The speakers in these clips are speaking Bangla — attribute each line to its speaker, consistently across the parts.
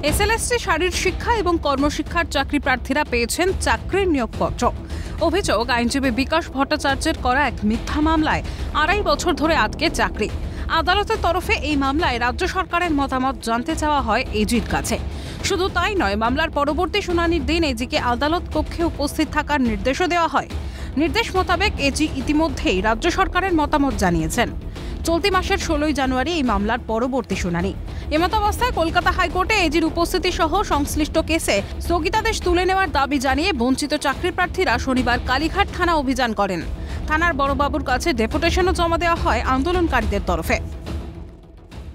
Speaker 1: এসএলএসটি শারীর শিক্ষা এবং কর্মশিক্ষার চাকরি প্রার্থীরা পেয়েছেন চাকরির নিয়োগপত্র। অভিযোগ, আইনজীবী বিকাশ ভট্টাচার্যের করা এক মিথ্যা মামলায় 2.5 বছর ধরে আটকে চাকরি। আদালতের তরফে এই মামলায় রাজ্য সরকারের মতামত জানতে চাওয়া হয় এজির কাছে। শুধু তাই নয়, মামলার পরবর্তী শুনানির দিন এজিকে আদালত কক্ষে উপস্থিত থাকার নির্দেশও দেওয়া হয়। নির্দেশ মোতাবেক এজি ইতিমধ্যেই রাজ্য সরকারের মতামত জানিয়েছেন। চলতি মাসের 16 জানুয়ারি এই মামলার পরবর্তী শুনানি। এমতাবস্থায় কলকাতা হাইকোর্টে এজির উপস্থিতি সহ সংশ্লিষ্ট কেসে স্থগিতাদেশ তুলে নেওয়ার দাবি জানিয়ে বঞ্চিত চাকরি প্রার্থীরা শনিবার কালীঘাট থানা অভিযান করেন। থানার বড়বাবুর কাছে ডেপুটেশনও জমা দেওয়া হয় আন্দোলনকারীদের তরফে।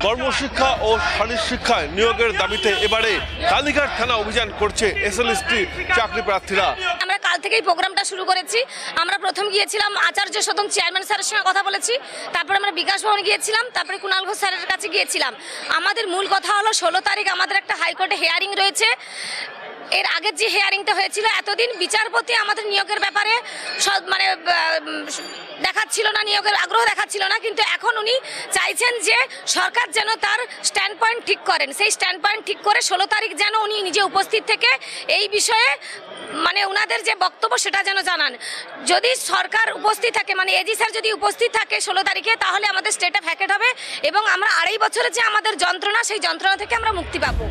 Speaker 2: কর্মশিক্ষা ও শারীর শিক্ষায় নিয়োগের দাবিতে এবারে কালীঘাট থানা অভিযান করছে এসএলএসটি চাকরি প্রার্থীরা।
Speaker 3: আমরা কাল থেকেই প্রোগ্রামটা শুরু করেছি। আমরা প্রথম গিয়েছিলাম আচার্য সদন চেয়ারম্যান স্যারের সঙ্গে কথা বলেছি, তারপরে আমরা বিকাশ ভবন গিয়েছিলাম, তারপরে কুণাল ঘোষ স্যারের কাছে গিয়েছিলাম। আমাদের মূল কথা হলো 16 তারিখ আমাদের একটা হাইকোর্টে হিয়ারিং রয়েছে। এর আগের যে হিয়ারিংটা হয়েছিল, এতদিন বিচারপতি আমাদের নিয়োগের ব্যাপারে দেখাচ্ছিল না, নিয়োগের আগ্রহ দেখাচ্ছিল না, কিন্তু এখন উনি চাইছেন যে সরকার যেন তার স্ট্যান্ড পয়েন্ট ঠিক করেন। সেই স্ট্যান্ড পয়েন্ট ঠিক করে 16 তারিখ যেন উনি নিজে উপস্থিত থেকে এই বিষয়ে ওনাদের যে বক্তব্য সেটা যেন জানান। যদি সরকার উপস্থিত থাকে, এজি স্যার যদি উপস্থিত থাকে 16 তারিখে, তাহলে আমাদের স্টেটে ভ্যাকেট হবে এবং আমরা 2.5 বছরের যে আমাদের যন্ত্রণা, সেই যন্ত্রণা থেকে আমরা মুক্তি পাবো।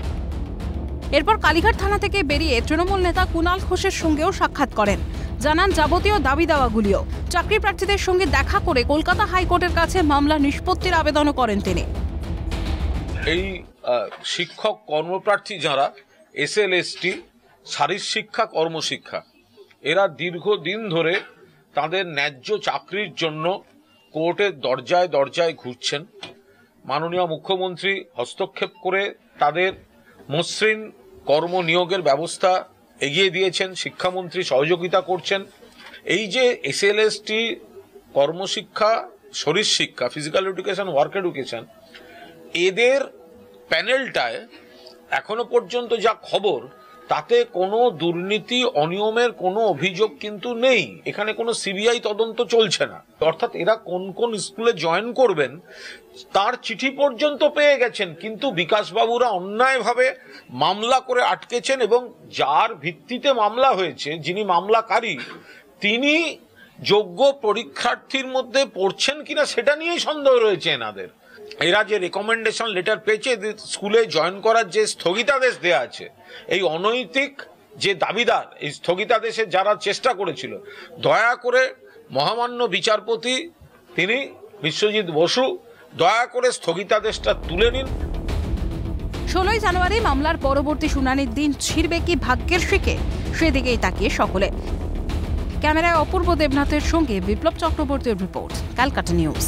Speaker 1: এরপর কালীঘাট থানা থেকে বেরিয়ে তৃণমূল নেতা কুণাল ঘোষের সঙ্গেও সাক্ষাৎ করেন। জানান যাবতীয় দাবি দাওয়াগুলিও। চাকরি প্রার্থীদের সঙ্গে দেখা করে কলকাতা হাইকোর্টের কাছে মামলা নিষ্পত্তির আবেদনও করেন তিনি।
Speaker 4: এই শিক্ষক কর্মপ্রার্থী যারা এসএলএসটি শারীর শিক্ষা কর্মশিক্ষা, এরা দীর্ঘদিন ধরে তাদের ন্যায্য চাকরির জন্য কোর্টের দরজায় দরজায় ঘুরছেন। মাননীয় মুখ্যমন্ত্রী হস্তক্ষেপ করে তাদের মসৃণ কর্ম নিয়োগের ব্যবস্থা এগিয়ে দিয়েছেন, শিক্ষামন্ত্রী সহযোগিতা করছেন। এই যে এসএলএসটি কর্মশিক্ষা, শরীর শিক্ষা, ফিজিক্যাল এডুকেশন, ওয়ার্ক এডুকেশন, এদের প্যানেলটায় এখনো পর্যন্ত যা খবর, তাতে কোনো দুর্নীতি অনিয়মের কোনো অভিযোগ কিন্তু নেই। এখানে কোনো সিবিআই তদন্ত চলছে না। অর্থাৎ এরা কোন কোন স্কুলে জয়েন করবেন তার চিঠি পর্যন্ত পেয়ে গেছেন, কিন্তু বিকাশবাবুরা অন্যায়ভাবে মামলা করে আটকেছেন এবং যার ভিত্তিতে মামলা হয়েছে, যিনি মামলাকারী, তিনি যোগ্য পরীক্ষার্থীর মধ্যে পড়ছেন কিনা সেটা নিয়েই সন্দেহ রয়েছে এনাদের। এরা যে রেকমেন্ডেশন লেটার পেয়েছে, স্কুলে জয়েন করার যে স্থগিতাদেশ দেয়া আছে, এই অনৈতিক যে দাবিদার, এই স্থগিতাদেশের যারা চেষ্টা করেছিল, দয়া করে মহামান্য বিচারপতি তিনি বিশ্বজিৎ বসু দয়া করে স্থগিতাদেশটা তুলে নিন।
Speaker 1: 16 জানুয়ারি মামলার পরবর্তী শুনানির দিন ছিড়বে কি ভাগ্যের শিকে, সেদিকেই তাকিয়ে সকলে। ক্যামেরায় অপূর্ব দেবনাথের সঙ্গে বিপ্লব চক্রবর্তীর রিপোর্ট, ক্যালকাটা নিউজ।